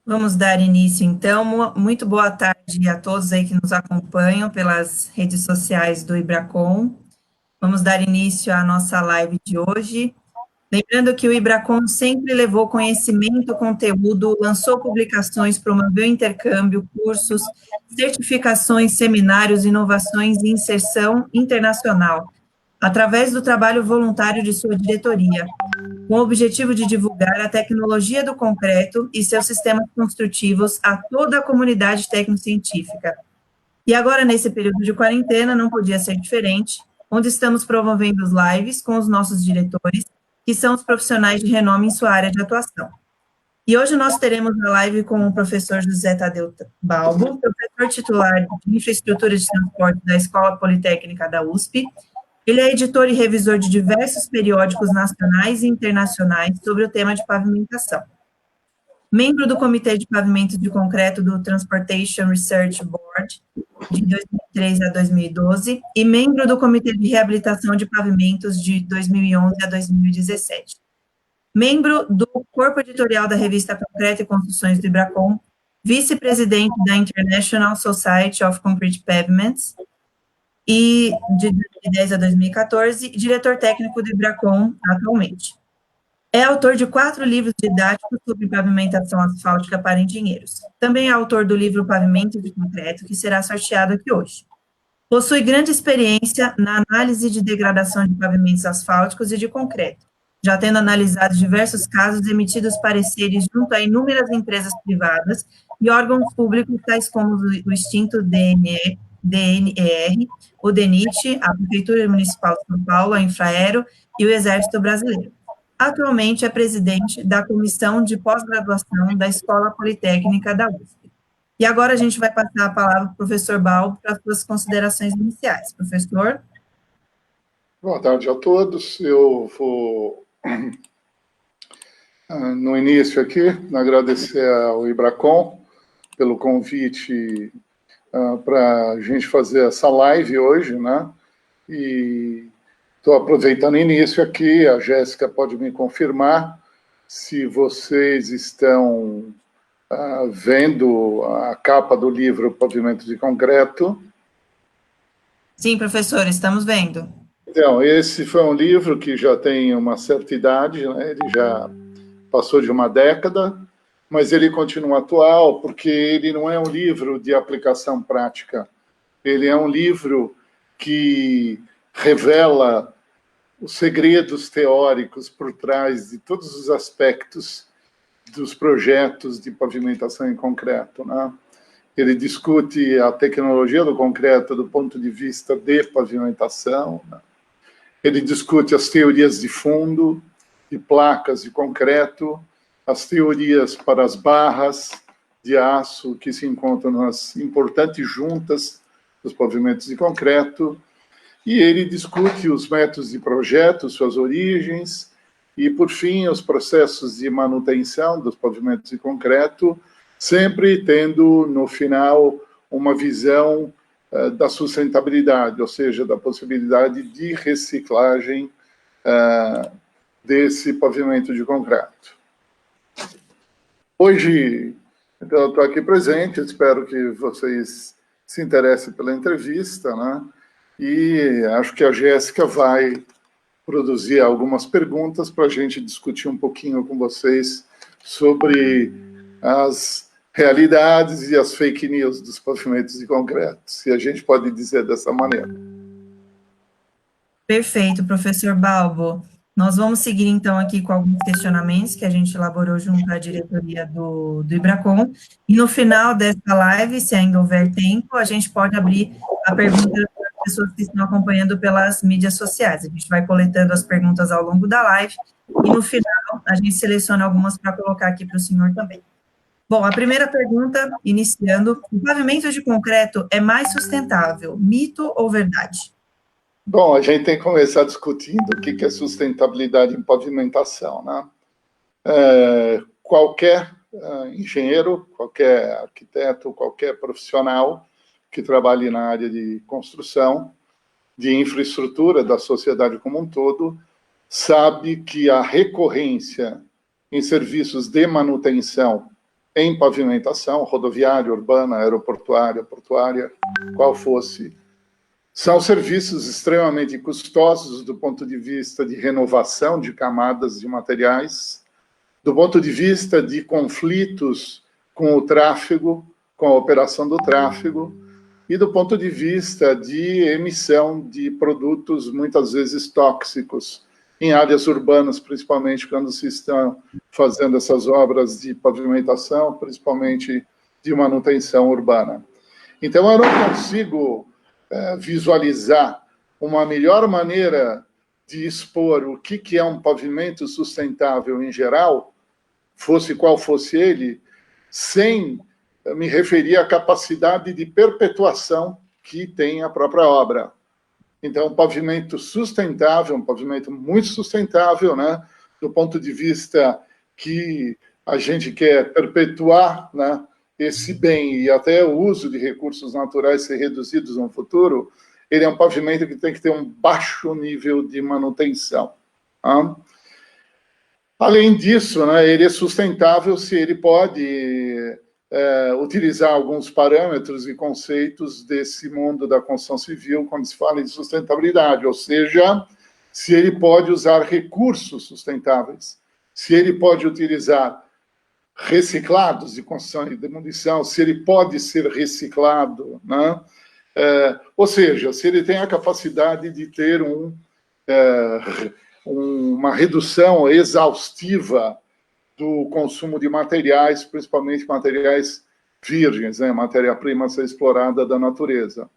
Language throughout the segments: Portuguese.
Vamos dar início, então. Muito boa tarde a todos aí que nos acompanham pelas redes sociais do Ibracon. Vamos dar início à nossa live de hoje. Lembrando que o Ibracon sempre levou conhecimento, conteúdo, lançou publicações, promoveu intercâmbio, cursos, certificações, seminários, inovações e inserção internacional, através do trabalho voluntário de sua diretoria, com o objetivo de divulgar a tecnologia do concreto e seus sistemas construtivos a toda a comunidade tecnocientífica. E agora, nesse período de quarentena, não podia ser diferente, onde estamos promovendo os lives com os nossos diretores, que são os profissionais de renome em sua área de atuação. E hoje nós teremos a live com o professor José Tadeu Balbo, professor titular de Infraestrutura de Transporte da Escola Politécnica da USP. Ele é editor e revisor de diversos periódicos nacionais e internacionais sobre o tema de pavimentação. Membro do Comitê de Pavimentos de Concreto do Transportation Research Board, de 2003 a 2012, e membro do Comitê de Reabilitação de Pavimentos de 2011 a 2017. Membro do Corpo Editorial da revista Concreto e Construções do Ibracon, vice-presidente da International Society of Concrete Pavements, e de 2010 a 2014, diretor técnico do Ibracon atualmente. É autor de 4 livros didáticos sobre pavimentação asfáltica para engenheiros. Também é autor do livro Pavimento de Concreto, que será sorteado aqui hoje. Possui grande experiência na análise de degradação de pavimentos asfálticos e de concreto, já tendo analisado diversos casos e emitidos pareceres junto a inúmeras empresas privadas e órgãos públicos, tais como o extinto DNR, o DENIT, a Prefeitura Municipal de São Paulo, a Infraero e o Exército Brasileiro. Atualmente é presidente da Comissão de Pós-Graduação da Escola Politécnica da USP. E agora a gente vai passar a palavra para o professor Balbo para as suas considerações iniciais. Professor? Boa tarde a todos. Eu vou, no início aqui, agradecer ao Ibracon pelo convite para a gente fazer essa live hoje, né? E estou aproveitando o início aqui, a Jéssica pode me confirmar se vocês estão vendo a capa do livro Pavimento de Concreto. Sim, professor, estamos vendo. Então, esse foi um livro que já tem uma certa idade, né? Ele já passou de uma década, mas ele continua atual, porque ele não é um livro de aplicação prática. Ele é um livro que revela os segredos teóricos por trás de todos os aspectos dos projetos de pavimentação em concreto, né? Ele discute a tecnologia do concreto do ponto de vista de pavimentação, né? Ele discute as teorias de fundo, de placas de concreto, as teorias para as barras de aço que se encontram nas importantes juntas dos pavimentos de concreto, e ele discute os métodos de projeto, suas origens, e, por fim, os processos de manutenção dos pavimentos de concreto, sempre tendo, no final, uma visão da sustentabilidade, ou seja, da possibilidade de reciclagem desse pavimento de concreto. Hoje, então, eu estou aqui presente, espero que vocês se interessem pela entrevista, né? E acho que a Jéssica vai produzir algumas perguntas para a gente discutir um pouquinho com vocês sobre as realidades e as fake news dos pavimentos de concreto, se a gente pode dizer dessa maneira. Perfeito, professor Balbo. Nós vamos seguir, então, aqui com alguns questionamentos que a gente elaborou junto à diretoria do Ibracon, e no final dessa live, se ainda houver tempo, a gente pode abrir a pergunta das pessoas que estão acompanhando pelas mídias sociais. A gente vai coletando as perguntas ao longo da live, e no final a gente seleciona algumas para colocar aqui para o senhor também. Bom, a primeira pergunta, iniciando, o pavimento de concreto é mais sustentável, mito ou verdade? Bom, a gente tem que começar discutindo o que é sustentabilidade em pavimentação, né? Qualquer engenheiro, qualquer arquiteto, qualquer profissional que trabalhe na área de construção, de infraestrutura da sociedade como um todo, sabe que a recorrência em serviços de manutenção em pavimentação, rodoviária, urbana, aeroportuária, portuária, qual fosse. São serviços extremamente custosos do ponto de vista de renovação de camadas de materiais, do ponto de vista de conflitos com o tráfego, com a operação do tráfego, e do ponto de vista de emissão de produtos muitas vezes tóxicos em áreas urbanas, principalmente quando se estão fazendo essas obras de pavimentação, principalmente de manutenção urbana. Então, eu não consigo visualizar uma melhor maneira de expor o que é um pavimento sustentável em geral, fosse qual fosse ele, sem me referir à capacidade de perpetuação que tem a própria obra. Então, um pavimento sustentável, um pavimento muito sustentável, né, do ponto de vista que a gente quer perpetuar, né, esse bem e até o uso de recursos naturais ser reduzidos no futuro, ele é um pavimento que tem que ter um baixo nível de manutenção. Tá? Além disso, né, ele é sustentável se ele pode utilizar alguns parâmetros e conceitos desse mundo da construção civil quando se fala em sustentabilidade, ou seja, se ele pode usar recursos sustentáveis, se ele pode utilizar reciclados de construção e demolição, se ele pode ser reciclado, né? Ou seja, se ele tem a capacidade de ter uma redução exaustiva do consumo de materiais, principalmente materiais virgens, né? Matéria-prima a ser explorada da natureza.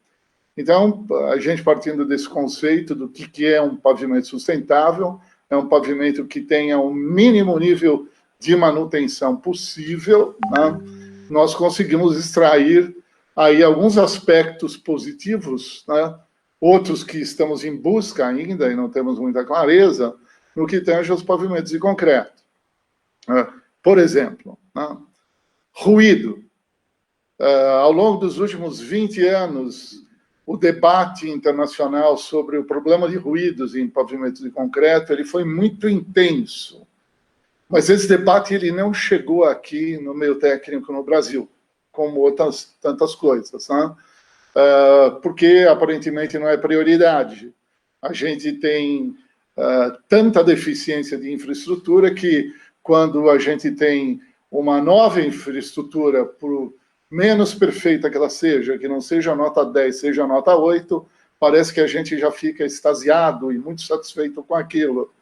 Então, a gente partindo desse conceito do que é um pavimento sustentável, é um pavimento que tenha o mínimo nível de manutenção possível, né? Nós conseguimos extrair aí alguns aspectos positivos, né? Outros que estamos em busca ainda e não temos muita clareza, no que tange aos pavimentos de concreto. Por exemplo, né? Ruído. Ao longo dos últimos 20 anos, o debate internacional sobre o problema de ruídos em pavimentos de concreto ele foi muito intenso. Mas esse debate ele não chegou aqui no meio técnico no Brasil, como outras tantas coisas, né? Porque aparentemente não é prioridade. A gente tem tanta deficiência de infraestrutura que quando a gente tem uma nova infraestrutura, por menos perfeita que ela seja, que não seja nota 10, seja nota 8, parece que a gente já fica extasiado e muito satisfeito com aquilo.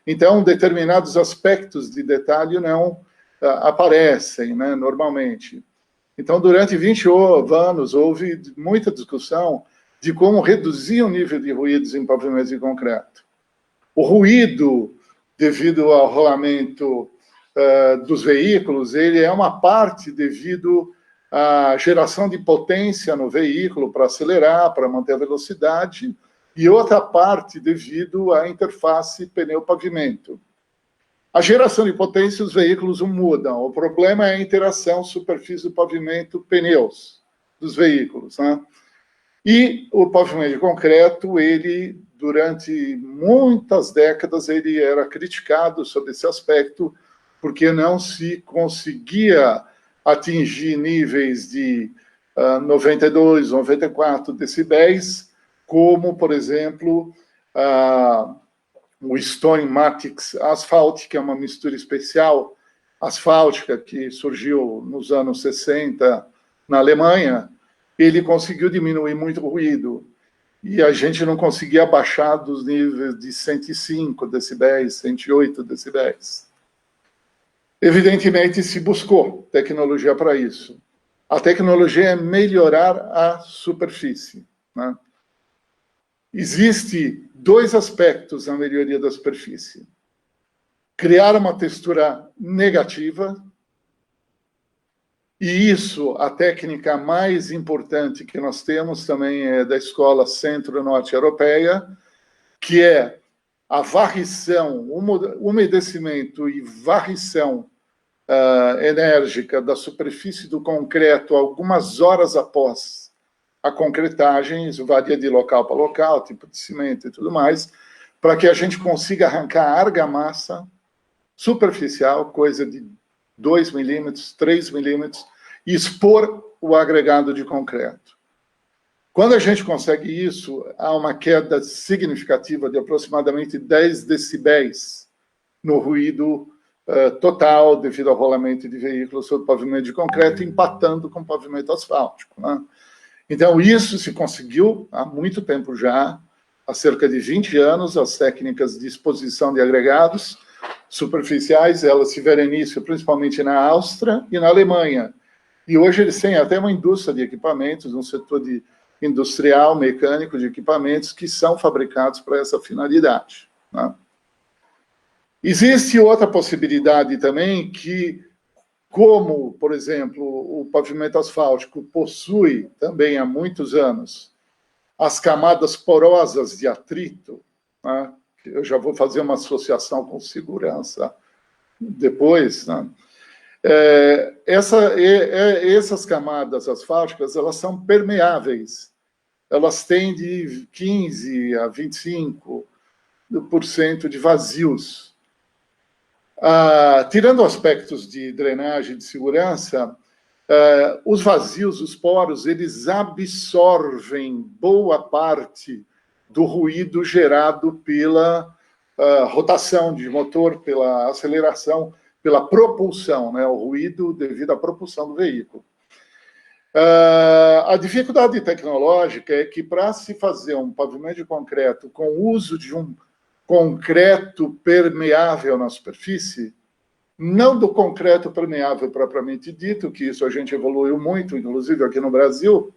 Então, determinados aspectos de detalhe não aparecem, né, normalmente. Então, durante 20 anos, houve muita discussão de como reduzir o nível de ruídos em pavimentos de concreto. O ruído, devido ao rolamento dos veículos, ele é uma parte devido à geração de potência no veículo para acelerar, para manter a velocidade, e outra parte devido à interface pneu-pavimento. A geração de potência, os veículos mudam. O problema é a interação superfície do pavimento-pneus dos veículos, né? E o pavimento de concreto, ele, durante muitas décadas, ele era criticado sobre esse aspecto, porque não se conseguia atingir níveis de 92, 94 decibéis, como, por exemplo, o Stone Matix Asphalt, que é uma mistura especial asfáltica que surgiu nos anos 60 na Alemanha, ele conseguiu diminuir muito o ruído. E a gente não conseguia baixar dos níveis de 105 decibéis, 108 decibéis. Evidentemente, se buscou tecnologia para isso. A tecnologia é melhorar a superfície, né? Existem dois aspectos na melhoria da superfície. Criar uma textura negativa, e isso, a técnica mais importante que nós temos também é da Escola Centro-Norte Europeia, que é a varrição, umedecimento e varrição enérgica da superfície do concreto algumas horas após a concretagem, isso varia de local para local, tipo de cimento e tudo mais, para que a gente consiga arrancar a argamassa superficial, coisa de 2 milímetros, 3 milímetros, e expor o agregado de concreto. Quando a gente consegue isso, há uma queda significativa de aproximadamente 10 decibéis no ruído total devido ao rolamento de veículos sobre pavimento de concreto, empatando com pavimento asfáltico, né? Então, isso se conseguiu há muito tempo já, há cerca de 20 anos, as técnicas de exposição de agregados superficiais, elas tiveram início principalmente na Áustria e na Alemanha. E hoje eles têm até uma indústria de equipamentos, um setor industrial, mecânico de equipamentos que são fabricados para essa finalidade, né? Existe outra possibilidade também que, como, por exemplo, o pavimento asfáltico possui também há muitos anos as camadas porosas de atrito, né? Eu já vou fazer uma associação com segurança depois, né? Essas camadas asfálticas, elas são permeáveis, elas têm de 15% a 25% de vazios. Tirando aspectos de drenagem e de segurança, os vazios, os poros, eles absorvem boa parte do ruído gerado pela rotação de motor, pela aceleração, pela propulsão, né? O ruído devido à propulsão do veículo. A dificuldade tecnológica é que, para se fazer um pavimento de concreto com o uso de um concreto permeável na superfície, não do concreto permeável propriamente dito, que isso a gente evoluiu muito, inclusive aqui no Brasil,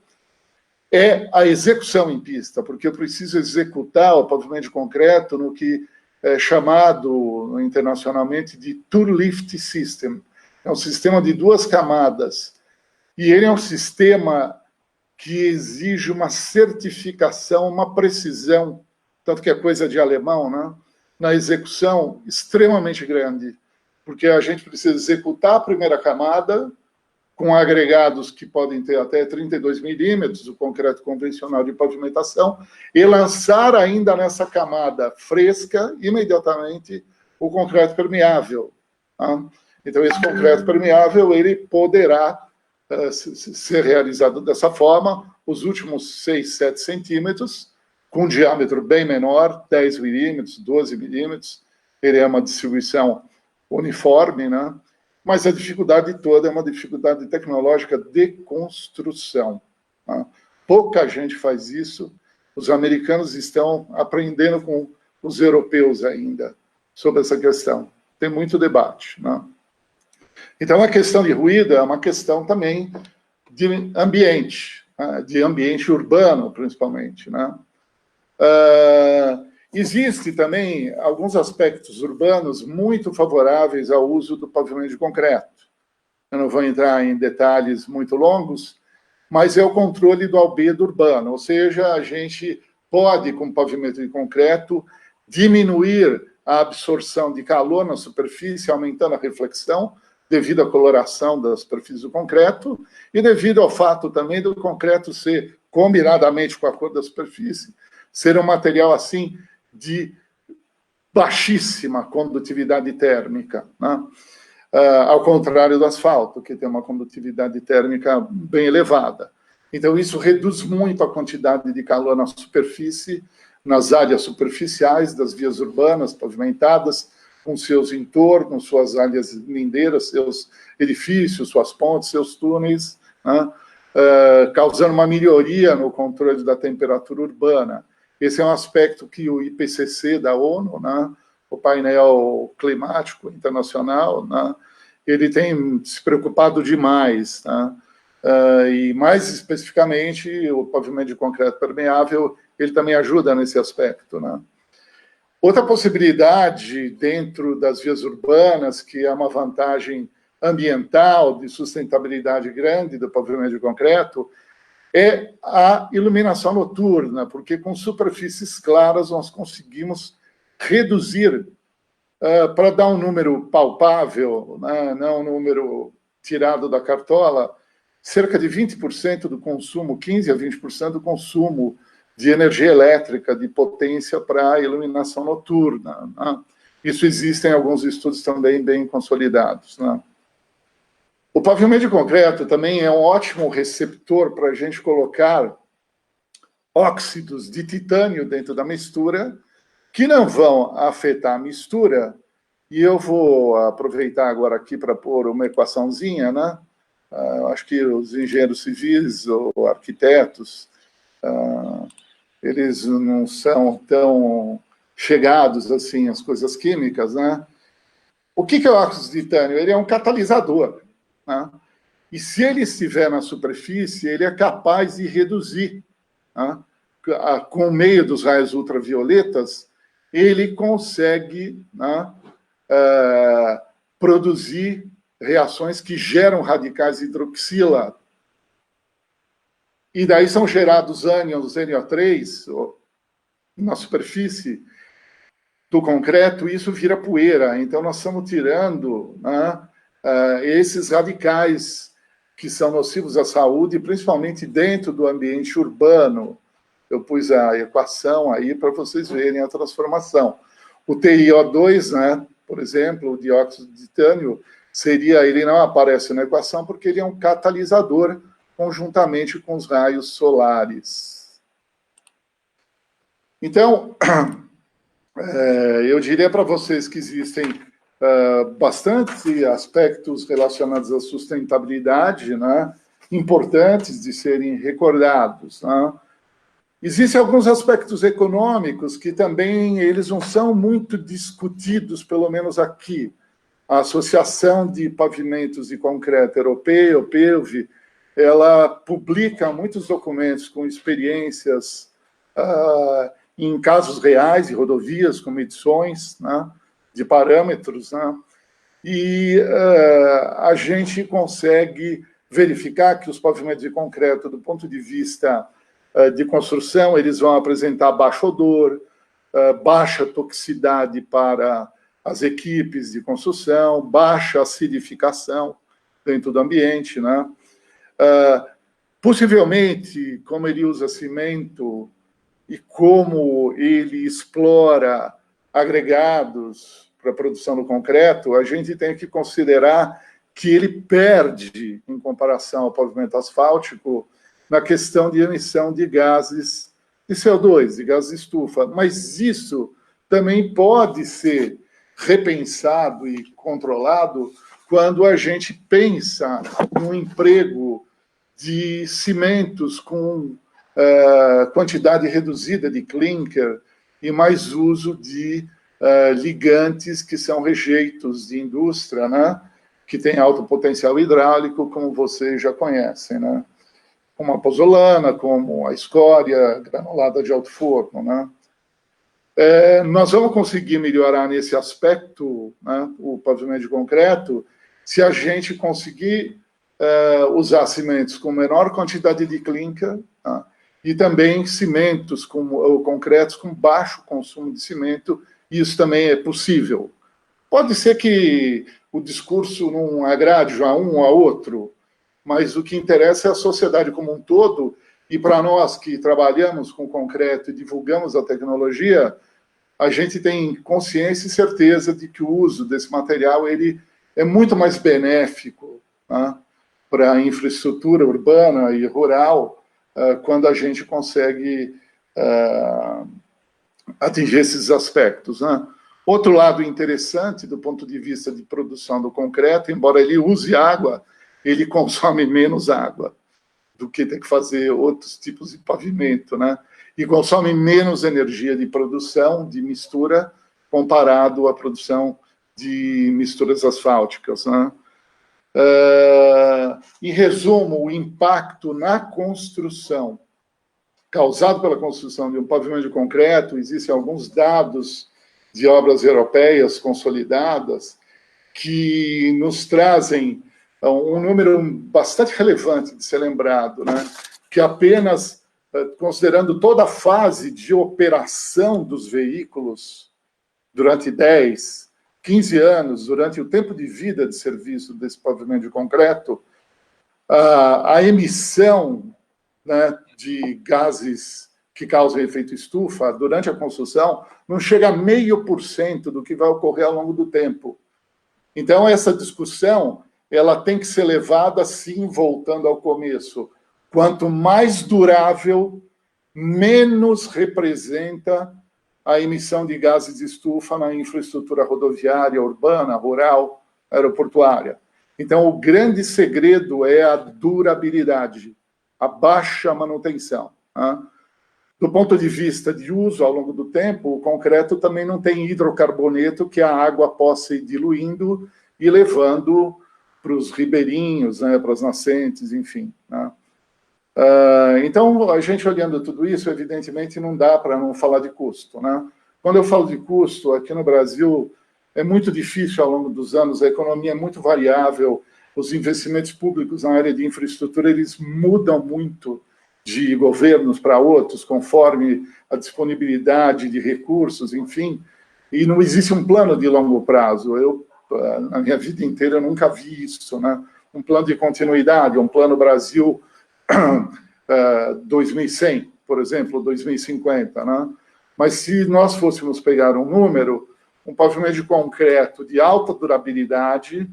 é a execução em pista, porque eu preciso executar o pavimento de concreto no que é chamado internacionalmente de two-lift system. É um sistema de 2 camadas, e ele é um sistema que exige uma certificação, uma precisão, tanto que é coisa de alemão, né? Na execução extremamente grande, porque a gente precisa executar a primeira camada com agregados que podem ter até 32 milímetros, o concreto convencional de pavimentação, e lançar ainda nessa camada fresca, imediatamente, o concreto permeável, tá? Então, esse concreto permeável, ele poderá ser realizado dessa forma, os últimos 6, 7 centímetros, com um diâmetro bem menor, 10 milímetros, 12 milímetros, ele é uma distribuição uniforme, né? Mas a dificuldade toda é uma dificuldade tecnológica de construção, né? Pouca gente faz isso, os americanos estão aprendendo com os europeus ainda sobre essa questão. Tem muito debate, né? Então, a questão de ruído é uma questão também de ambiente, né? De ambiente urbano, principalmente, né? Existe também alguns aspectos urbanos muito favoráveis ao uso do pavimento de concreto. Eu não vou entrar em detalhes muito longos, mas é o controle do albedo urbano, ou seja, a gente pode, com pavimento de concreto, diminuir a absorção de calor na superfície, aumentando a reflexão, devido à coloração da superfície do concreto, e devido ao fato também do concreto ser, combinadamente com a cor da superfície, ser um material, assim, de baixíssima condutividade térmica, né? Ao contrário do asfalto, que tem uma condutividade térmica bem elevada. Então, isso reduz muito a quantidade de calor na superfície, nas áreas superficiais das vias urbanas pavimentadas, com seus entornos, suas áreas lindeiras, seus edifícios, suas pontes, seus túneis, né? Causando uma melhoria no controle da temperatura urbana. Esse é um aspecto que o IPCC da ONU, né, o painel climático internacional, né, ele tem se preocupado demais, né? E mais especificamente o pavimento de concreto permeável, ele também ajuda nesse aspecto, né? Outra possibilidade dentro das vias urbanas, que é uma vantagem ambiental de sustentabilidade grande do pavimento de concreto, é a iluminação noturna, porque com superfícies claras nós conseguimos reduzir, para dar um número palpável, né, não um número tirado da cartola, cerca de 20% do consumo, 15% a 20% do consumo de energia elétrica, de potência para a iluminação noturna, né? Isso existe em alguns estudos também bem consolidados, né? O pavimento de concreto também é um ótimo receptor para a gente colocar óxidos de titânio dentro da mistura, que não vão afetar a mistura. E eu vou aproveitar agora aqui para pôr uma equaçãozinha, né? Acho que os engenheiros civis ou arquitetos, eles não são tão chegados assim às coisas químicas, né? O que é o óxido de titânio? Ele é um catalisador, né? E se ele estiver na superfície, ele é capaz de reduzir, né? Com o meio dos raios ultravioletas, ele consegue, né, produzir reações que geram radicais hidroxila. E daí são gerados ânions NO3 na superfície do concreto, e isso vira poeira. Então, nós estamos tirando, né, esses radicais que são nocivos à saúde, principalmente dentro do ambiente urbano. Eu pus a equação aí para vocês verem a transformação. O TiO2, né, por exemplo, o dióxido de titânio, ele não aparece na equação porque ele é um catalisador conjuntamente com os raios solares. Então, eu diria para vocês que existem bastante aspectos relacionados à sustentabilidade, né, importantes de serem recordados, né? Existem alguns aspectos econômicos que também eles não são muito discutidos, pelo menos aqui. A Associação de Pavimentos de Concreto Europeia, PEUV, ela publica muitos documentos com experiências em casos reais de rodovias, com medições, né, de parâmetros, né, e a gente consegue verificar que os pavimentos de concreto, do ponto de vista de construção, eles vão apresentar baixo odor, baixa toxicidade para as equipes de construção, baixa acidificação dentro do ambiente, né? Possivelmente, como ele usa cimento e como ele explora agregados para a produção do concreto, a gente tem que considerar que ele perde, em comparação ao pavimento asfáltico, na questão de emissão de gases de CO2, de gases de estufa. Mas isso também pode ser repensado e controlado quando a gente pensa no emprego de cimentos com quantidade reduzida de clinker e mais uso de ligantes que são rejeitos de indústria, né, que tem alto potencial hidráulico, como vocês já conhecem, né? Como a pozolana, como a escória granulada de alto forno, né? Nós vamos conseguir melhorar nesse aspecto, né, o pavimento de concreto, se a gente conseguir usar cimentos com menor quantidade de clinker, né, e também cimentos ou concretos com baixo consumo de cimento. Isso também é possível. Pode ser que o discurso não agrade a um ou a outro, mas o que interessa é a sociedade como um todo, e para nós que trabalhamos com concreto e divulgamos a tecnologia, a gente tem consciência e certeza de que o uso desse material ele é muito mais benéfico, né, para a infraestrutura urbana e rural, quando a gente consegue atingir esses aspectos, né? Outro lado interessante, do ponto de vista de produção do concreto, embora ele use água, ele consome menos água do que tem que fazer outros tipos de pavimento, né? E consome menos energia de produção, de mistura, comparado à produção de misturas asfálticas, né? Em resumo, o impacto na construção causado pela construção de um pavimento de concreto, existem alguns dados de obras europeias consolidadas que nos trazem um número bastante relevante de ser lembrado, né? Que apenas, considerando toda a fase de operação dos veículos durante 10, 15 anos, durante o tempo de vida de serviço desse pavimento de concreto, a emissão, né, de gases que causam efeito estufa durante a construção não chega a 0,5% do que vai ocorrer ao longo do tempo. Então, essa discussão ela tem que ser levada, sim, voltando ao começo. Quanto mais durável, menos representa a emissão de gases de estufa na infraestrutura rodoviária, urbana, rural, aeroportuária. Então, o grande segredo é a durabilidade, a baixa manutenção. Né? Do ponto de vista de uso ao longo do tempo, o concreto também não tem hidrocarboneto que a água possa ir diluindo e levando para os ribeirinhos, né, para as nascentes, enfim. Né? Então, a gente olhando tudo isso, evidentemente, não dá para não falar de custo. Né? Quando eu falo de custo, aqui no Brasil, é muito difícil ao longo dos anos, a economia é muito variável, os investimentos públicos na área de infraestrutura, eles mudam muito de governos para outros, conforme a disponibilidade de recursos, enfim, e não existe um plano de longo prazo. Eu, na minha vida inteira, eu nunca vi isso, né? Um plano de continuidade, um plano Brasil 2100, por exemplo, 2050, né? Mas se nós fôssemos pegar um número, um pavimento de concreto de alta durabilidade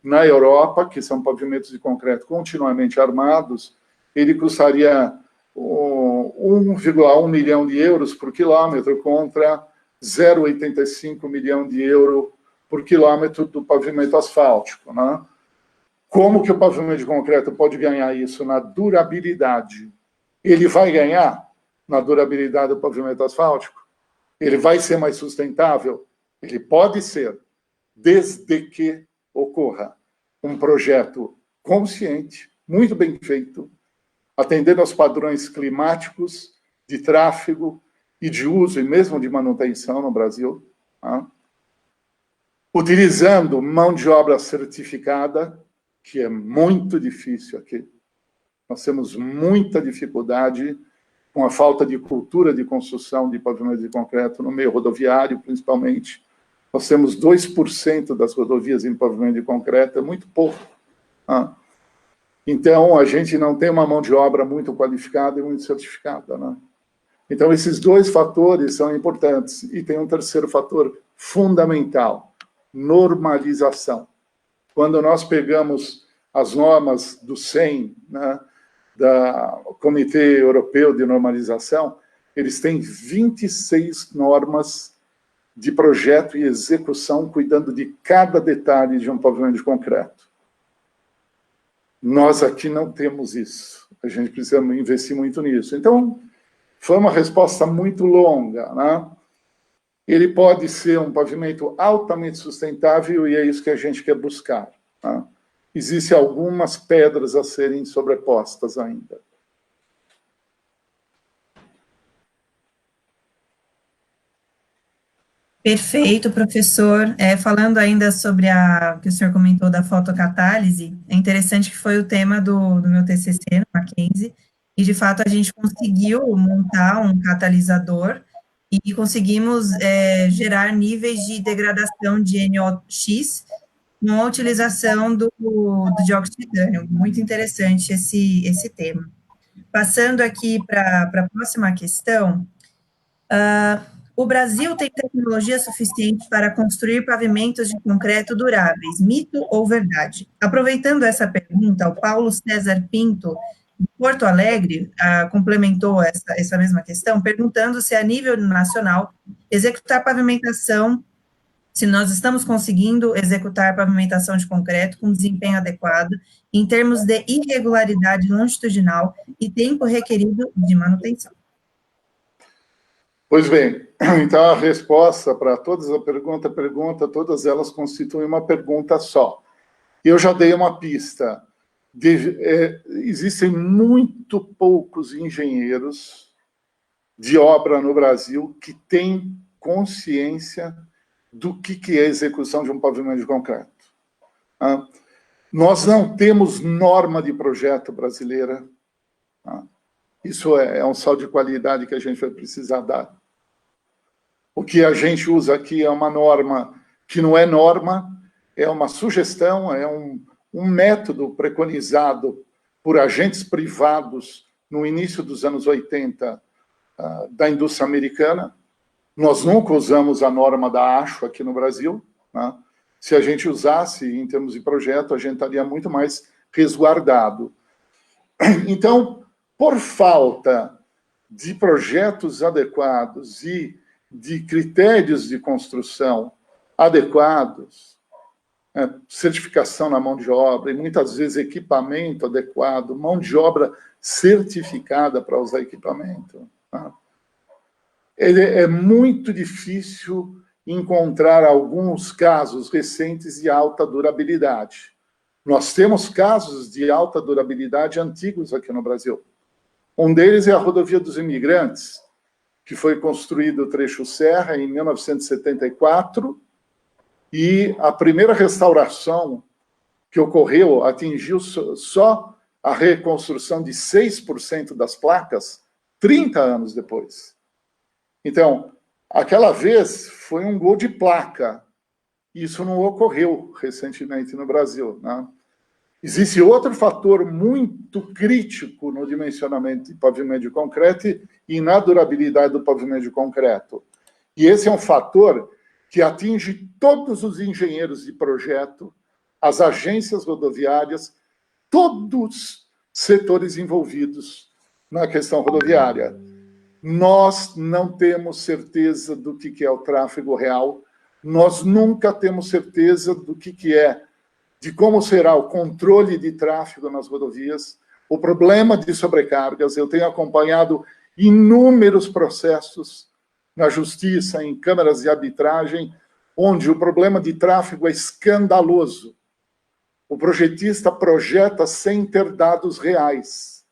na Europa, que são pavimentos de concreto continuamente armados, ele custaria 1,1 milhão de euros por quilômetro contra 0,85 milhão de euros por quilômetro do pavimento asfáltico. Né? Como que o pavimento de concreto pode ganhar isso? Na durabilidade. Ele vai ganhar na durabilidade do pavimento asfáltico? Ele vai ser mais sustentável? Ele pode ser, desde que ocorra um projeto consciente, muito bem feito, atendendo aos padrões climáticos, de tráfego e de uso, e mesmo de manutenção no Brasil, tá? Utilizando mão de obra certificada, que é muito difícil aqui. Nós temos muita dificuldade com a falta de cultura de construção de pavimento de concreto no meio rodoviário, principalmente. Nós temos 2% das rodovias em pavimento de concreto, é muito pouco. Tá? Então, a gente não tem uma mão de obra muito qualificada e muito certificada. Né? Então, esses dois fatores são importantes. E tem um terceiro fator fundamental, normalização. Quando nós pegamos as normas do CEN, né, do Comitê Europeu de Normalização, eles têm 26 normas de projeto e execução, cuidando de cada detalhe de um pavimento de concreto. Nós aqui não temos isso. A gente precisa investir muito nisso. Então, foi uma resposta muito longa, né? Ele pode ser um pavimento altamente sustentável e é isso que a gente quer buscar. Tá? Existem algumas pedras a serem sobrepostas ainda. Perfeito, professor. Falando ainda sobre a que o senhor comentou da fotocatálise, é interessante que foi o tema do meu TCC no Mackenzie, e de fato a gente conseguiu montar um catalisador e conseguimos gerar níveis de degradação de NOx com a utilização do dióxido de titânio. Muito interessante esse tema. Passando aqui para a próxima questão, o Brasil tem tecnologia suficiente para construir pavimentos de concreto duráveis, mito ou verdade? Aproveitando essa pergunta, o Paulo César Pinto, de Porto Alegre, complementou essa mesma questão, perguntando se a nível nacional executar pavimentação, se nós estamos conseguindo executar pavimentação de concreto com desempenho adequado em termos de irregularidade longitudinal e tempo requerido de manutenção. Pois bem, então a resposta para todas as perguntas, todas elas constituem uma pergunta só. Eu já dei uma pista. Existem muito poucos engenheiros de obra no Brasil que têm consciência do que é a execução de um pavimento de concreto. Nós não temos norma de projeto brasileira. Isso é um salto de qualidade que a gente vai precisar dar. O que a gente usa aqui é uma norma que não é norma, é uma sugestão, é um método preconizado por agentes privados no início dos anos 80 da indústria americana. Nós nunca usamos a norma da ASHO aqui no Brasil, né? Se a gente usasse, em termos de projeto, a gente estaria muito mais resguardado. Então, por falta de projetos adequados e de critérios de construção adequados, certificação na mão de obra, e muitas vezes equipamento adequado, mão de obra certificada para usar equipamento, tá? É muito difícil encontrar alguns casos recentes de alta durabilidade. Nós temos casos de alta durabilidade antigos aqui no Brasil. Um deles é a Rodovia dos Imigrantes, que foi construído o trecho Serra em 1974, e a primeira restauração que ocorreu atingiu só a reconstrução de 6% das placas 30 anos depois. Então, aquela vez foi um gol de placa. Isso não ocorreu recentemente no Brasil, né? Existe outro fator muito crítico no dimensionamento de pavimento de concreto e na durabilidade do pavimento de concreto. E esse é um fator que atinge todos os engenheiros de projeto, as agências rodoviárias, todos os setores envolvidos na questão rodoviária. Nós não temos certeza do que é o tráfego real, nós nunca temos certeza do que é, de como será o controle de tráfego nas rodovias, o problema de sobrecargas. Eu tenho acompanhado inúmeros processos na justiça, em câmaras de arbitragem, onde o problema de tráfego é escandaloso. O projetista projeta sem ter dados reais.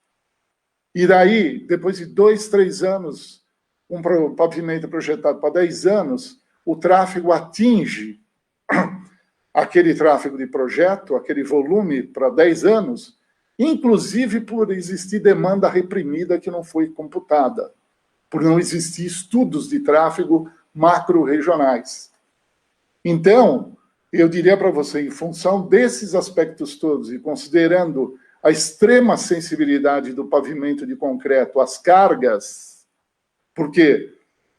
E daí, depois de 2, 3 anos, um pavimento projetado para 10 anos, o tráfego atinge aquele tráfego de projeto, aquele volume para 10 anos, inclusive por existir demanda reprimida que não foi computada, por não existir estudos de tráfego macro-regionais. Então, eu diria para você, em função desses aspectos todos, e considerando a extrema sensibilidade do pavimento de concreto às cargas, porque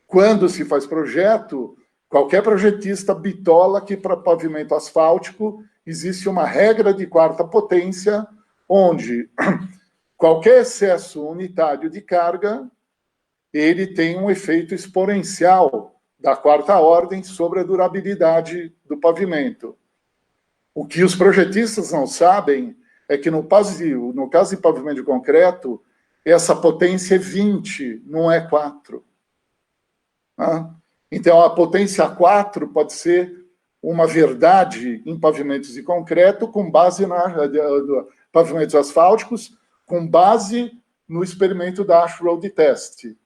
quando se faz projeto, qualquer projetista bitola que para pavimento asfáltico existe uma regra de quarta potência, onde qualquer excesso unitário de carga, ele tem um efeito exponencial da quarta ordem sobre a durabilidade do pavimento. O que os projetistas não sabem é que no caso de pavimento de concreto, essa potência é 20, não é 4. Tá? Então, a potência 4 pode ser uma verdade em pavimentos de concreto com base pavimentos asfálticos, com base no experimento da Ash Road Test.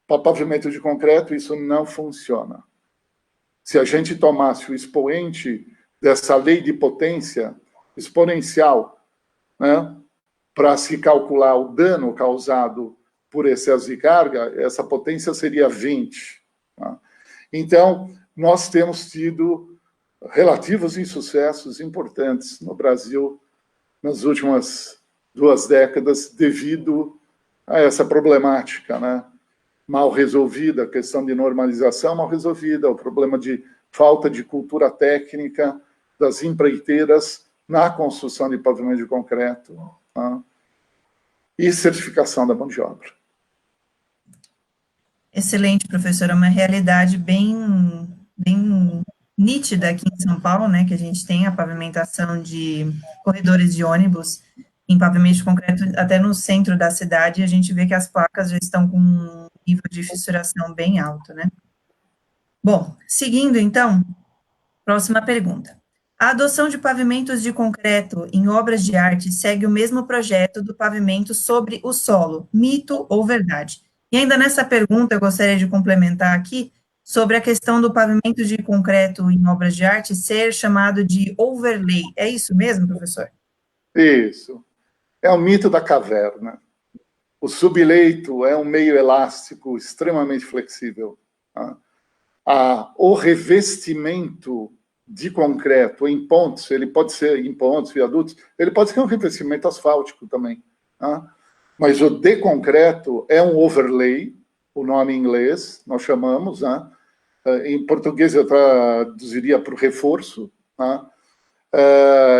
Para pavimento de concreto, isso não funciona. Se a gente tomasse o expoente dessa lei de potência exponencial, né, para se calcular o dano causado por excesso de carga, essa potência seria 20. Tá? Então, nós temos tido relativos insucessos importantes no Brasil nas últimas 2 décadas devido a essa problemática, né? Mal resolvida, a questão de normalização mal resolvida, o problema de falta de cultura técnica das empreiteiras na construção de pavimento de concreto, tá? E certificação da mão de obra. Excelente, professor. É uma realidade bem nítida aqui em São Paulo, né, que a gente tem a pavimentação de corredores de ônibus em pavimento de concreto, até no centro da cidade, a gente vê que as placas já estão com um nível de fissuração bem alto, né? Bom, seguindo então, próxima pergunta. A adoção de pavimentos de concreto em obras de arte segue o mesmo projeto do pavimento sobre o solo, mito ou verdade? E ainda nessa pergunta, eu gostaria de complementar aqui sobre a questão do pavimento de concreto em obras de arte ser chamado de overlay. É isso mesmo, professor? Isso. É o mito da caverna. O subleito é um meio elástico extremamente flexível. Tá? O revestimento de concreto em pontes, ele pode ser em pontes, viadutos, ele pode ser um revestimento asfáltico também. Tá? Mas o de concreto é um overlay, o nome em inglês, nós chamamos, né? Em português eu traduziria para o reforço, Tá?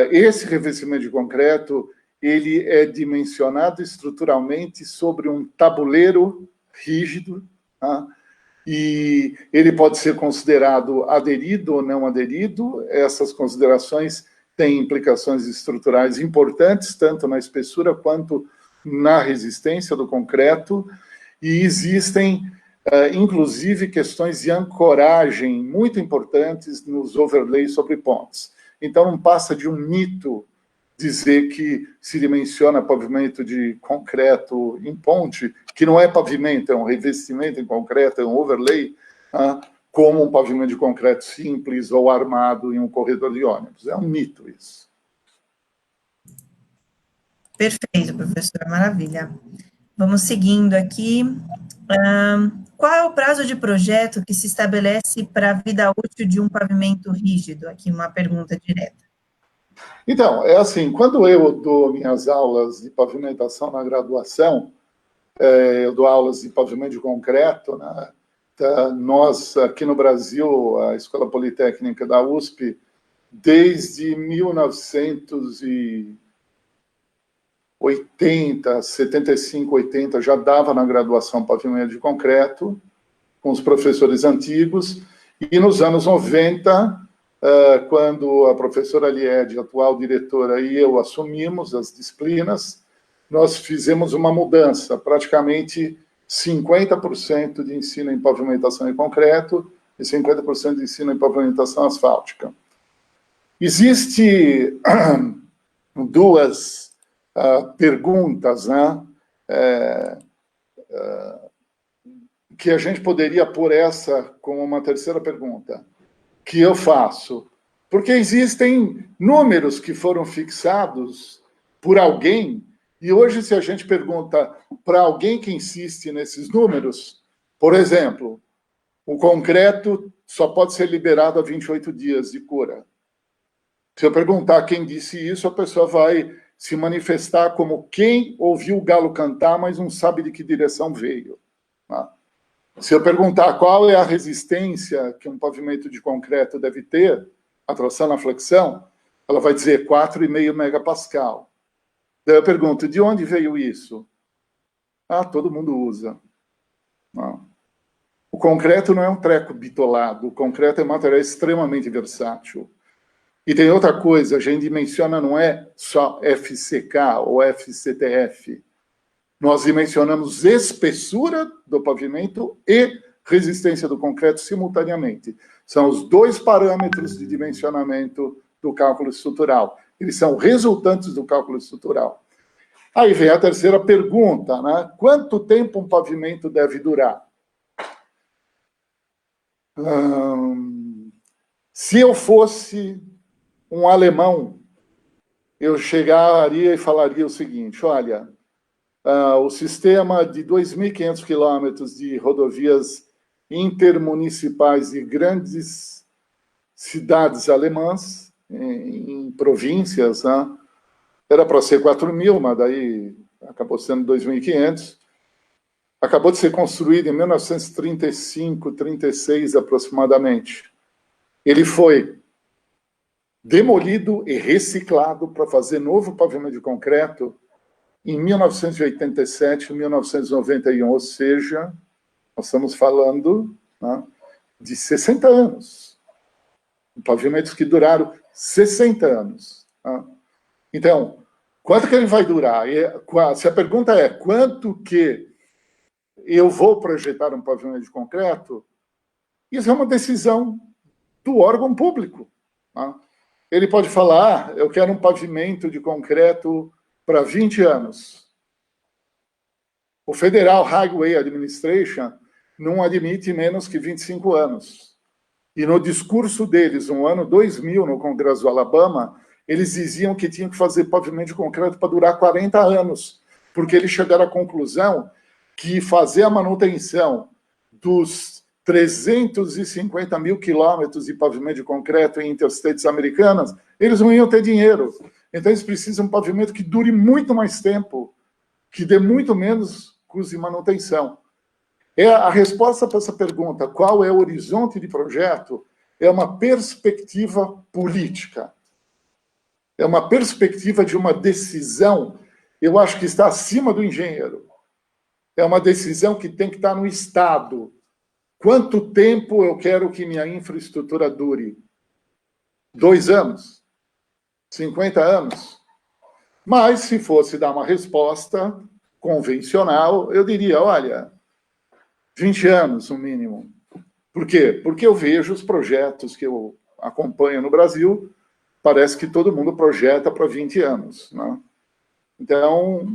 Esse revestimento de concreto, ele é dimensionado estruturalmente sobre um tabuleiro rígido, tá? E ele pode ser considerado aderido ou não aderido. Essas considerações têm implicações estruturais importantes, tanto na espessura quanto na resistência do concreto, e existem, inclusive, questões de ancoragem muito importantes nos overlays sobre pontes. Então, não passa de um mito dizer que se dimensiona pavimento de concreto em ponte, que não é pavimento, é um revestimento em concreto, é um overlay, como um pavimento de concreto simples ou armado em um corredor de ônibus. É um mito isso. Perfeito, professor, maravilha. Vamos seguindo aqui. Qual é o prazo de projeto que se estabelece para a vida útil de um pavimento rígido? Aqui uma pergunta direta. Então, é assim, quando eu dou minhas aulas de pavimentação na graduação, eu dou aulas de pavimento de concreto, né? Nós, aqui no Brasil, a Escola Politécnica da USP, desde 1980, 75, 80, já dava na graduação pavimento de concreto, com os professores antigos, e nos anos 90, quando a professora Liede, atual diretora, e eu assumimos as disciplinas, nós fizemos uma mudança, praticamente 50% de ensino em pavimentação em concreto e 50% de ensino em pavimentação asfáltica. Existem duas perguntas, né, que a gente poderia pôr essa como uma terceira pergunta, que eu faço, porque existem números que foram fixados por alguém, e hoje se a gente pergunta para alguém que insiste nesses números, por exemplo, o concreto só pode ser liberado a 28 dias de cura. Se eu perguntar quem disse isso, a pessoa vai se manifestar como quem ouviu o galo cantar, mas não sabe de que direção veio. Tá? Se eu perguntar qual é a resistência que um pavimento de concreto deve ter, a tração na flexão, ela vai dizer 4,5 megapascal. Daí eu pergunto, de onde veio isso? Todo mundo usa. Não. O concreto não é um treco bitolado, o concreto é um material extremamente versátil. E tem outra coisa, a gente dimensiona não é só FCK ou FCTF. Nós dimensionamos espessura do pavimento e resistência do concreto simultaneamente. São os dois parâmetros de dimensionamento do cálculo estrutural. Eles são resultantes do cálculo estrutural. Aí vem a terceira pergunta, né? Quanto tempo um pavimento deve durar? Se eu fosse um alemão, eu chegaria e falaria o seguinte, olha, o sistema de 2.500 quilômetros de rodovias intermunicipais de grandes cidades alemãs, em províncias, né, era para ser 4.000, mas daí acabou sendo 2.500. Acabou de ser construído em 1935, 36 aproximadamente. Ele foi demolido e reciclado para fazer novo pavimento de concreto em 1987, 1991, ou seja, nós estamos falando, né, de 60 anos. Pavimentos que duraram 60 anos. Né? Então, quanto que ele vai durar? Se a pergunta é quanto que eu vou projetar um pavimento de concreto, isso é uma decisão do órgão público. Né? Ele pode falar, eu quero um pavimento de concreto para 20 anos. O Federal Highway Administration não admite menos que 25 anos. E no discurso deles, no ano 2000, no Congresso do Alabama, eles diziam que tinham que fazer pavimento de concreto para durar 40 anos, porque eles chegaram à conclusão que fazer a manutenção dos 350 mil quilômetros de pavimento de concreto em interstates americanas, eles não iam ter dinheiro. Então, eles precisam de um pavimento que dure muito mais tempo, que dê muito menos custo de manutenção. A resposta para essa pergunta, qual é o horizonte de projeto, é uma perspectiva política. É uma perspectiva de uma decisão, eu acho que está acima do engenheiro. É uma decisão que tem que estar no Estado. Quanto tempo eu quero que minha infraestrutura dure? 2 anos? 50 anos? Mas, se fosse dar uma resposta convencional, eu diria, olha, 20 anos, no mínimo. Por quê? Porque eu vejo os projetos que eu acompanho no Brasil, parece que todo mundo projeta para 20 anos. Né? Então,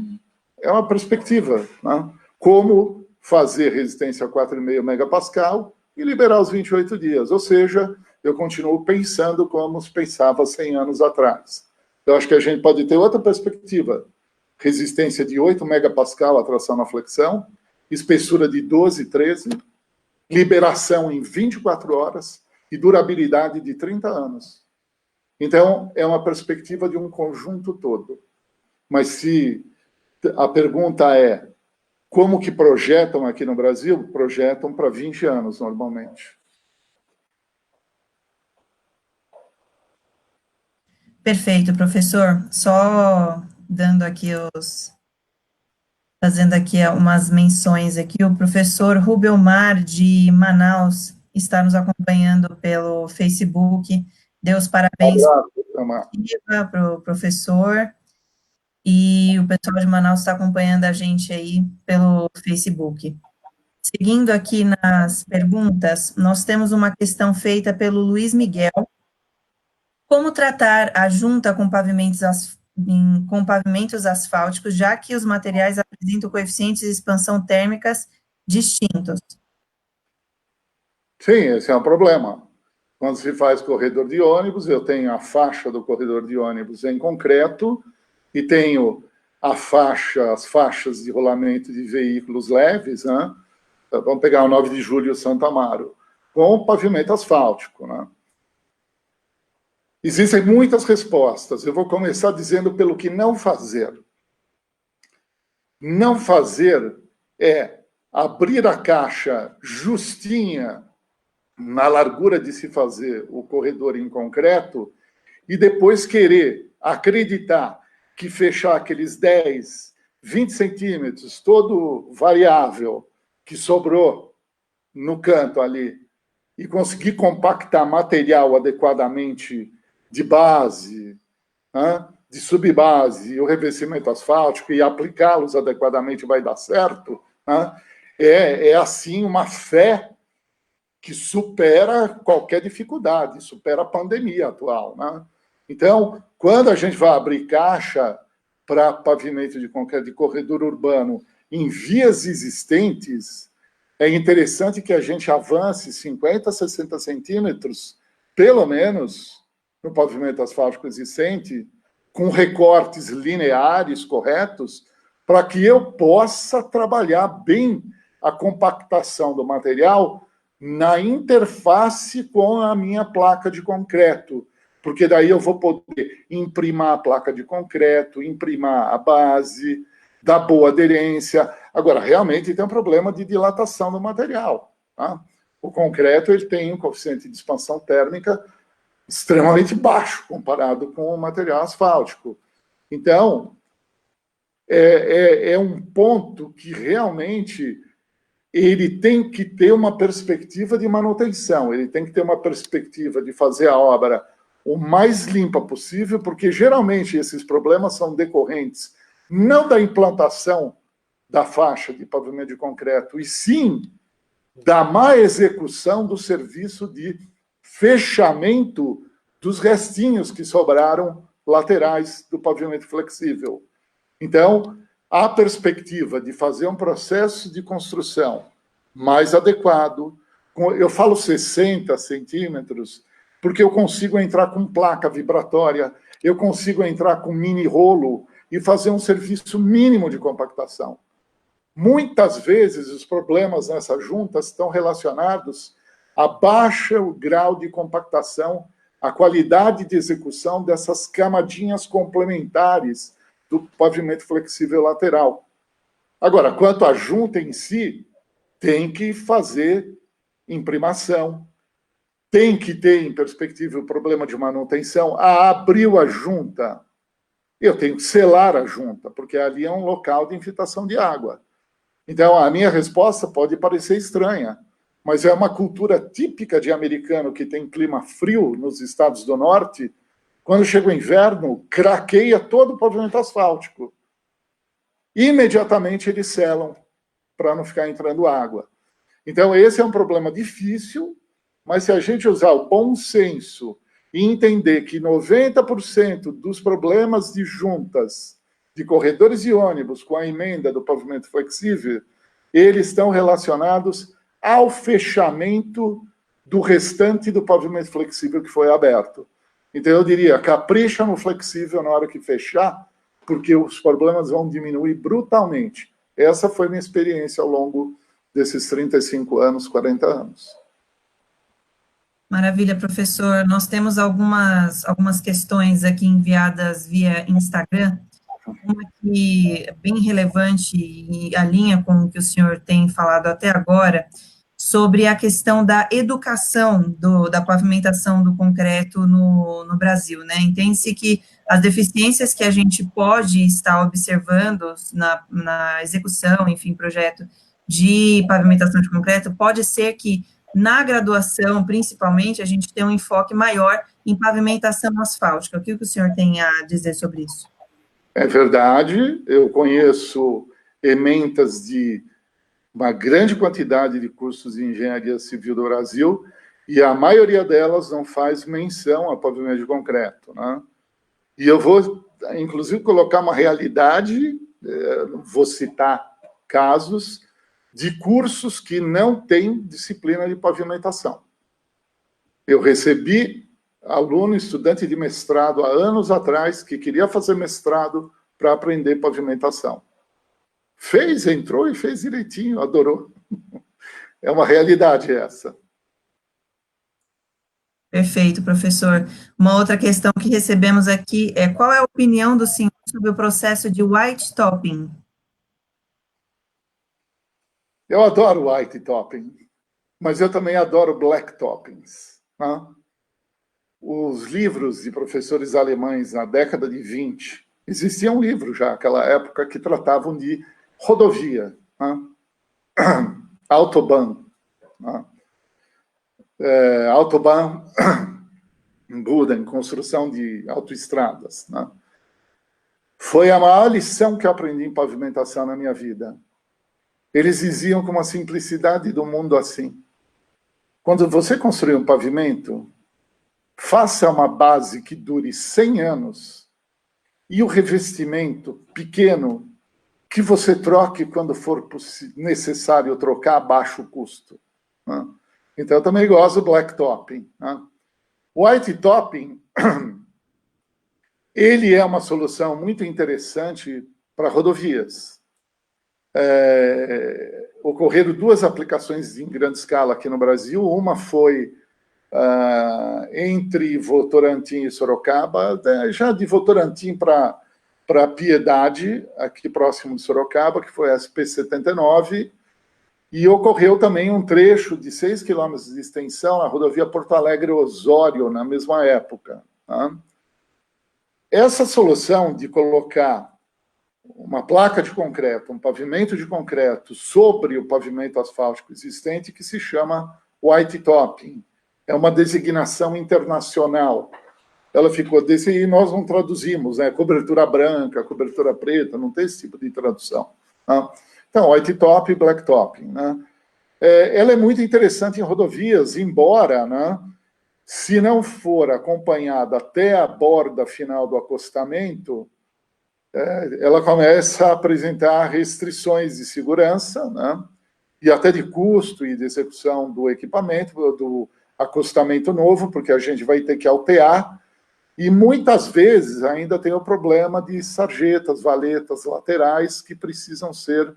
é uma perspectiva. Né? Como fazer resistência a 4,5 megapascal e liberar os 28 dias. Ou seja, eu continuo pensando como se pensava 100 anos atrás. Eu acho que a gente pode ter outra perspectiva. Resistência de 8 megapascal a tração na flexão, espessura de 12, 13, liberação em 24 horas e durabilidade de 30 anos. Então, é uma perspectiva de um conjunto todo. Mas se a pergunta é como que projetam aqui no Brasil, projetam para 20 anos, normalmente. Perfeito, professor. Só dando aqui fazendo aqui umas menções aqui, o professor Rubelmar, de Manaus, está nos acompanhando pelo Facebook. Deu os parabéns para o professor. E o pessoal de Manaus está acompanhando a gente aí pelo Facebook. Seguindo aqui nas perguntas, nós temos uma questão feita pelo Luiz Miguel. Como tratar a junta com pavimentos asfálticos, já que os materiais apresentam coeficientes de expansão térmicas distintos? Sim, esse é um problema. Quando se faz corredor de ônibus, eu tenho a faixa do corredor de ônibus em concreto e tenho as faixas de rolamento de veículos leves, né? Vamos pegar o 9 de Julho e Santo Amaro, com pavimento asfáltico, né? Existem muitas respostas. Eu vou começar dizendo pelo que não fazer. Não fazer é abrir a caixa justinha na largura de se fazer o corredor em concreto e depois querer acreditar que fechar aqueles 10, 20 centímetros, todo variável que sobrou no canto ali, e conseguir compactar material adequadamente de base, né, de subbase, e o revestimento asfáltico, e aplicá-los adequadamente vai dar certo, né, é assim uma fé que supera qualquer dificuldade, supera a pandemia atual. Né? Então, quando a gente vai abrir caixa para pavimento de concreto de corredor urbano em vias existentes, é interessante que a gente avance 50, 60 centímetros, pelo menos, no pavimento asfáltico existente, com recortes lineares corretos, para que eu possa trabalhar bem a compactação do material na interface com a minha placa de concreto, porque daí eu vou poder imprimar a placa de concreto, imprimar a base, dar boa aderência. Agora, realmente tem um problema de dilatação do material. Tá? O concreto ele tem um coeficiente de expansão térmica extremamente baixo comparado com o material asfáltico. Então, é um ponto que realmente ele tem que ter uma perspectiva de manutenção, ele tem que ter uma perspectiva de fazer a obra o mais limpa possível, porque geralmente esses problemas são decorrentes não da implantação da faixa de pavimento de concreto, e sim da má execução do serviço de fechamento dos restinhos que sobraram laterais do pavimento flexível. Então, a perspectiva de fazer um processo de construção mais adequado, eu falo 60 centímetros, porque eu consigo entrar com placa vibratória, eu consigo entrar com mini rolo e fazer um serviço mínimo de compactação. Muitas vezes os problemas nessas juntas estão relacionados a baixo grau de compactação, a qualidade de execução dessas camadinhas complementares do pavimento flexível lateral. Agora, quanto à junta em si, tem que fazer imprimação, tem que ter em perspectiva o problema de manutenção. Abriu a junta, eu tenho que selar a junta, porque ali é um local de infiltração de água. Então, a minha resposta pode parecer estranha, mas é uma cultura típica de americano que tem clima frio nos estados do norte. Quando chega o inverno, craqueia todo o pavimento asfáltico. Imediatamente eles selam para não ficar entrando água. Então, esse é um problema difícil, mas se a gente usar o bom senso e entender que 90% dos problemas de juntas de corredores de ônibus com a emenda do pavimento flexível, eles estão relacionados ao fechamento do restante do pavimento flexível que foi aberto. Então, eu diria, capricha no flexível na hora que fechar, porque os problemas vão diminuir brutalmente. Essa foi minha experiência ao longo desses 35 anos, 40 anos. Maravilha, professor. Nós temos algumas questões aqui enviadas via Instagram, uma que é bem relevante e alinha com o que o senhor tem falado até agora, sobre a questão da educação da pavimentação do concreto no Brasil, né? Entende-se que as deficiências que a gente pode estar observando na execução, enfim, projeto de pavimentação de concreto, pode ser que na graduação, principalmente, a gente tem um enfoque maior em pavimentação asfáltica. O que o senhor tem a dizer sobre isso? É verdade, eu conheço ementas de uma grande quantidade de cursos de engenharia civil do Brasil, e a maioria delas não faz menção a pavimento de concreto, né? E eu vou, inclusive, colocar uma realidade, vou citar casos de cursos que não têm disciplina de pavimentação. Eu recebi aluno, estudante de mestrado, há anos atrás, que queria fazer mestrado para aprender pavimentação. Fez, entrou e fez direitinho, adorou. É uma realidade essa. Perfeito, professor. Uma outra questão que recebemos aqui é qual é a opinião do senhor sobre o processo de white topping? Eu adoro white topping, mas eu também adoro black toppings, né? Os livros de professores alemães na década de 20, existia um livro já naquela época que tratavam de rodovia, né? Autobahn, né? Autobahn em Buda, em construção de autoestradas, né? Foi a maior lição que eu aprendi em pavimentação na minha vida. Eles diziam com uma simplicidade do mundo assim: quando você construir um pavimento, faça uma base que dure 100 anos e o revestimento pequeno que você troque quando for necessário trocar a baixo custo, né? Então, eu também gosto do black topping, né? White topping, ele é uma solução muito interessante para rodovias. Ocorreram duas aplicações em grande escala aqui no Brasil. Uma foi entre Votorantim e Sorocaba, já de Votorantim para Piedade, aqui próximo de Sorocaba, que foi a SP-79, e ocorreu também um trecho de 6 quilômetros de extensão na rodovia Porto Alegre-Osório, na mesma época, tá? Essa solução de colocar uma placa de concreto, um pavimento de concreto sobre o pavimento asfáltico existente, que se chama white topping. É uma designação internacional. Ela ficou desse, e nós não traduzimos, né? Cobertura branca, cobertura preta, não tem esse tipo de tradução, tá? Então, white top e black topping, né? Ela é muito interessante em rodovias, embora, né, se não for acompanhada até a borda final do acostamento, ela começa a apresentar restrições de segurança, né, e até de custo e de execução do equipamento, do acostamento novo, porque a gente vai ter que altear, e muitas vezes ainda tem o problema de sarjetas, valetas laterais que precisam ser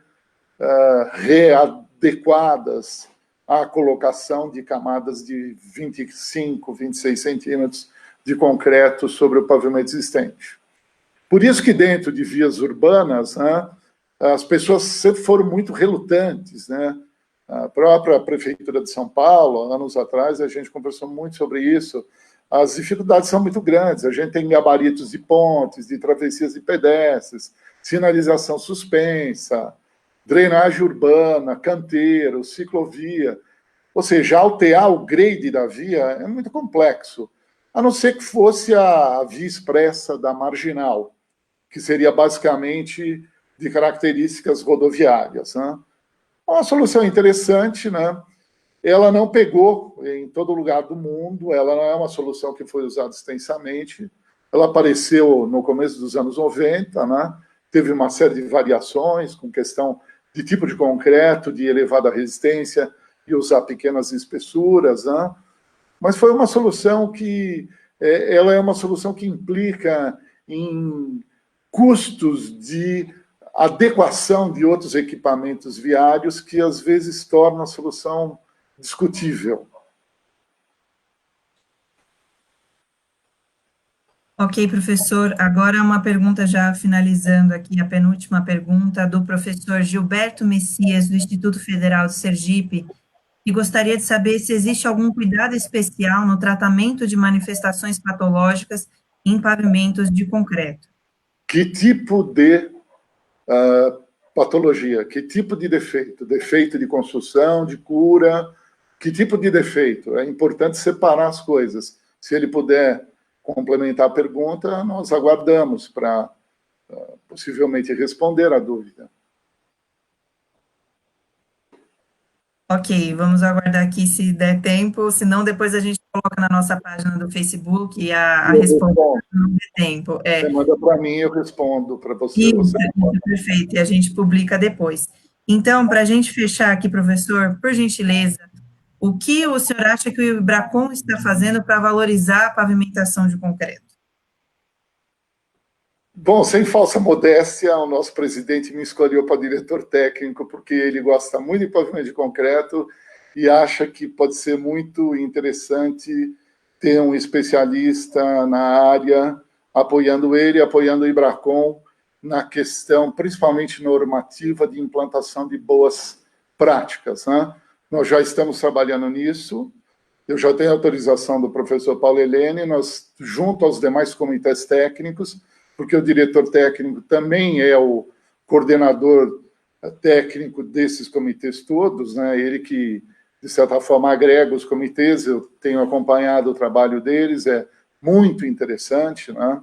readequadas à colocação de camadas de 25, 26 centímetros de concreto sobre o pavimento existente. Por isso que dentro de vias urbanas, né, as pessoas sempre foram muito relutantes, né, A própria Prefeitura de São Paulo, anos atrás, a gente conversou muito sobre isso. As dificuldades são muito grandes. A gente tem gabaritos de pontes, de travessias de pedestres, sinalização suspensa, drenagem urbana, canteiro, ciclovia. Ou seja, alterar o grade da via é muito complexo, a não ser que fosse a via expressa da marginal, que seria basicamente de características rodoviárias, né? Uma solução interessante, né? Ela não pegou em todo lugar do mundo, ela não é uma solução que foi usada extensamente, ela apareceu no começo dos anos 90, né? Teve uma série de variações com questão de tipo de concreto, de elevada resistência, e usar pequenas espessuras, né? Mas foi uma solução que ela é uma solução que implica em custos de adequação de outros equipamentos viários que, às vezes, torna a solução discutível. Ok, professor. Agora uma pergunta já finalizando aqui, a penúltima pergunta do professor Gilberto Messias, do Instituto Federal de Sergipe, e gostaria de saber se existe algum cuidado especial no tratamento de manifestações patológicas em pavimentos de concreto. Que tipo de patologia? Que tipo de defeito? Defeito de construção, de cura? Que tipo de defeito? É importante separar as coisas. Se ele puder complementar a pergunta, nós aguardamos para possivelmente responder à dúvida. Ok, vamos aguardar aqui se der tempo, senão depois a gente coloca na nossa página do Facebook a resposta, se não der tempo. Você manda para mim, eu respondo para você. Isso, perfeito, e a gente publica depois. Então, para a gente fechar aqui, professor, por gentileza, o que o senhor acha que o Ibracon está fazendo para valorizar a pavimentação de concreto? Bom, sem falsa modéstia, o nosso presidente me escolheu para diretor técnico porque ele gosta muito de pavimento de concreto e acha que pode ser muito interessante ter um especialista na área apoiando ele, apoiando o Ibracon na questão, principalmente normativa, de implantação de boas práticas, né? Nós já estamos trabalhando nisso. Eu já tenho autorização do professor Paulo Helene, nós, junto aos demais comitês técnicos, porque o diretor técnico também é o coordenador técnico desses comitês todos, né? Ele que, de certa forma, agrega os comitês, eu tenho acompanhado o trabalho deles, é muito interessante, né?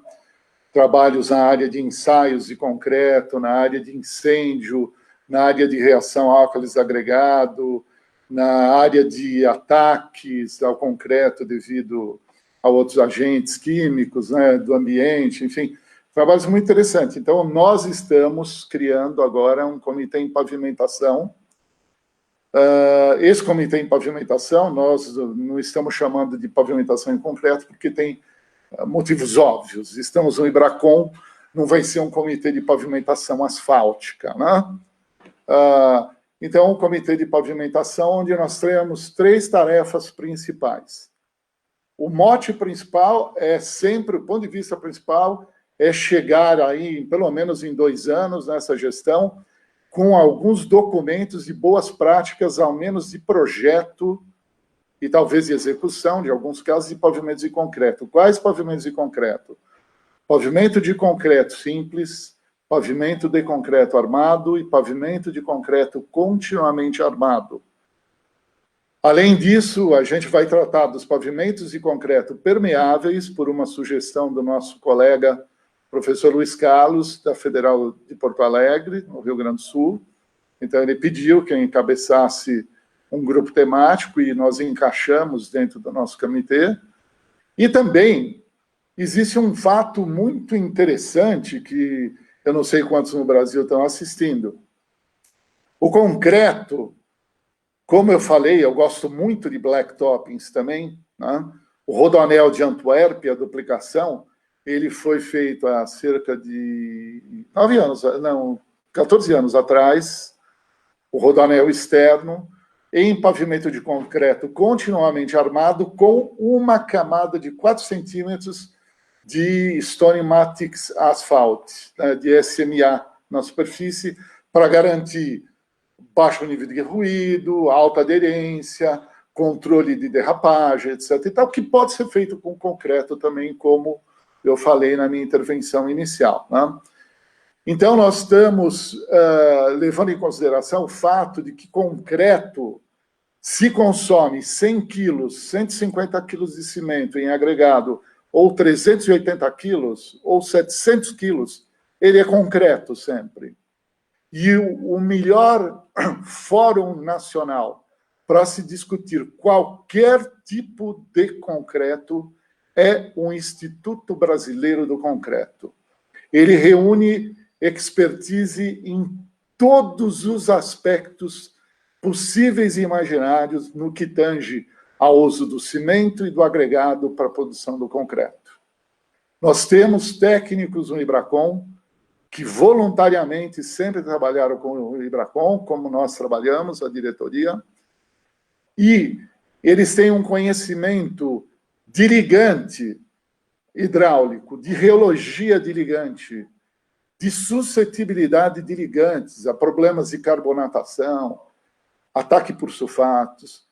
Trabalhos na área de ensaios de concreto, na área de incêndio, na área de reação a álcalis agregado, na área de ataques ao concreto devido a outros agentes químicos, né, do ambiente, enfim, trabalhos muito interessantes. Então, nós estamos criando agora um comitê em pavimentação. Esse comitê em pavimentação, nós não estamos chamando de pavimentação em concreto, porque tem motivos óbvios. Estamos no Ibracon, não vai ser um comitê de pavimentação asfáltica, né? Então, um comitê de pavimentação onde nós temos 3 tarefas principais. O mote principal é sempre, o ponto de vista principal, é chegar aí, pelo menos em 2 anos, nessa gestão, com alguns documentos de boas práticas, ao menos de projeto e talvez de execução, de alguns casos, de pavimentos de concreto. Quais pavimentos de concreto? Pavimento de concreto simples, pavimento de concreto armado e pavimento de concreto continuamente armado. Além disso, a gente vai tratar dos pavimentos de concreto permeáveis, por uma sugestão do nosso colega professor Luiz Carlos, da Federal de Porto Alegre, no Rio Grande do Sul. Então, ele pediu que eu encabeçasse um grupo temático e nós encaixamos dentro do nosso comitê. E também existe um fato muito interessante que eu não sei quantos no Brasil estão assistindo. O concreto, como eu falei, eu gosto muito de blacktoppings também, né? O Rodoanel de Antuérpia, a duplicação, ele foi feito há cerca de 14 anos atrás, o Rodoanel externo, em pavimento de concreto continuamente armado, com uma camada de 4 centímetros de Stone Matics Asphalt, né, de SMA na superfície, para garantir baixo nível de ruído, alta aderência, controle de derrapagem, etc. E tal, que pode ser feito com concreto também, como eu falei na minha intervenção inicial, né? Então, nós estamos levando em consideração o fato de que concreto se consome 100 quilos, 150 quilos de cimento em agregado, ou 380 quilos, ou 700 quilos, ele é concreto sempre. E o melhor fórum nacional para se discutir qualquer tipo de concreto é o Instituto Brasileiro do Concreto. Ele reúne expertise em todos os aspectos possíveis e imaginários no que tange ao uso do cimento e do agregado para a produção do concreto. Nós temos técnicos no Ibracon que voluntariamente sempre trabalharam com o Ibracon, como nós trabalhamos, a diretoria, e eles têm um conhecimento de ligante hidráulico, de reologia de ligante, de suscetibilidade de ligantes a problemas de carbonatação, ataque por sulfatos,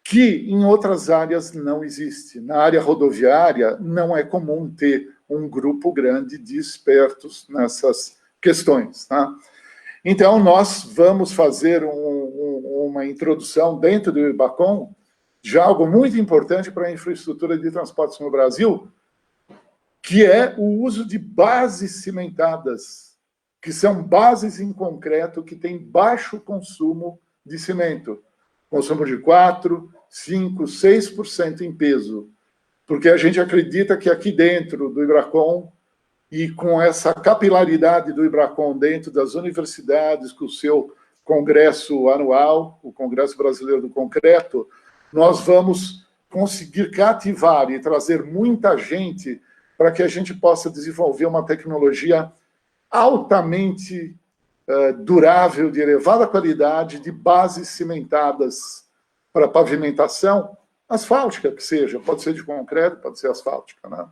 que em outras áreas não existe. Na área rodoviária, não é comum ter um grupo grande de expertos nessas questões, tá? Então, nós vamos fazer uma introdução dentro do Ibracon de algo muito importante para a infraestrutura de transportes no Brasil, que é o uso de bases cimentadas, que são bases em concreto que têm baixo consumo de cimento. Consumo de 4, 5, 6% em peso. Porque a gente acredita que aqui dentro do Ibracon, e com essa capilaridade do Ibracon dentro das universidades, com o seu congresso anual, o Congresso Brasileiro do Concreto, nós vamos conseguir cativar e trazer muita gente para que a gente possa desenvolver uma tecnologia altamente durável, de elevada qualidade, de bases cimentadas para pavimentação, asfáltica que seja, pode ser de concreto, pode ser asfáltica, né?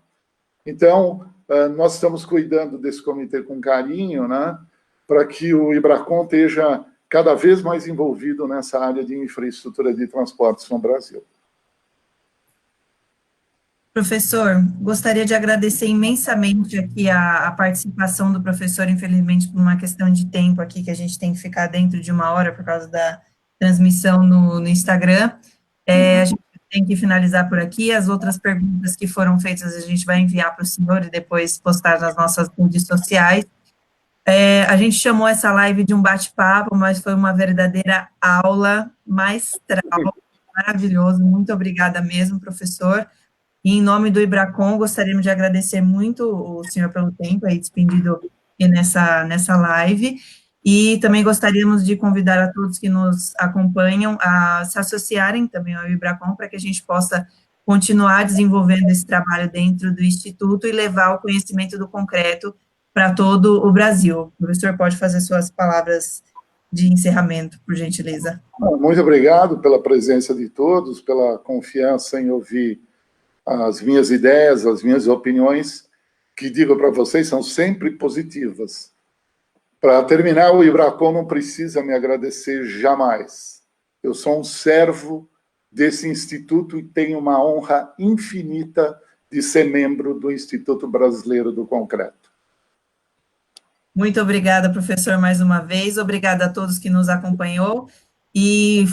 Então, nós estamos cuidando desse comitê com carinho, né, para que o Ibracon esteja cada vez mais envolvido nessa área de infraestrutura de transportes no Brasil. Professor, gostaria de agradecer imensamente aqui a participação do professor, infelizmente por uma questão de tempo aqui, que a gente tem que ficar dentro de 1 hora por causa da transmissão no Instagram. A gente tem que finalizar por aqui. As outras perguntas que foram feitas a gente vai enviar para o senhor e depois postar nas nossas redes sociais. A gente chamou essa live de um bate-papo, mas foi uma verdadeira aula magistral, maravilhoso. Muito obrigada mesmo, professor. E em nome do Ibracon, gostaríamos de agradecer muito o senhor pelo tempo aí despendido aqui nessa live, e também gostaríamos de convidar a todos que nos acompanham a se associarem também ao Ibracon, para que a gente possa continuar desenvolvendo esse trabalho dentro do Instituto e levar o conhecimento do concreto para todo o Brasil. O professor pode fazer suas palavras de encerramento, por gentileza. Muito obrigado pela presença de todos, pela confiança em ouvir as minhas ideias, as minhas opiniões, que digo para vocês, são sempre positivas. Para terminar, o Ibracon não precisa me agradecer jamais. Eu sou um servo desse instituto e tenho uma honra infinita de ser membro do Instituto Brasileiro do Concreto. Muito obrigada, professor, mais uma vez. Obrigada a todos que nos acompanhou. E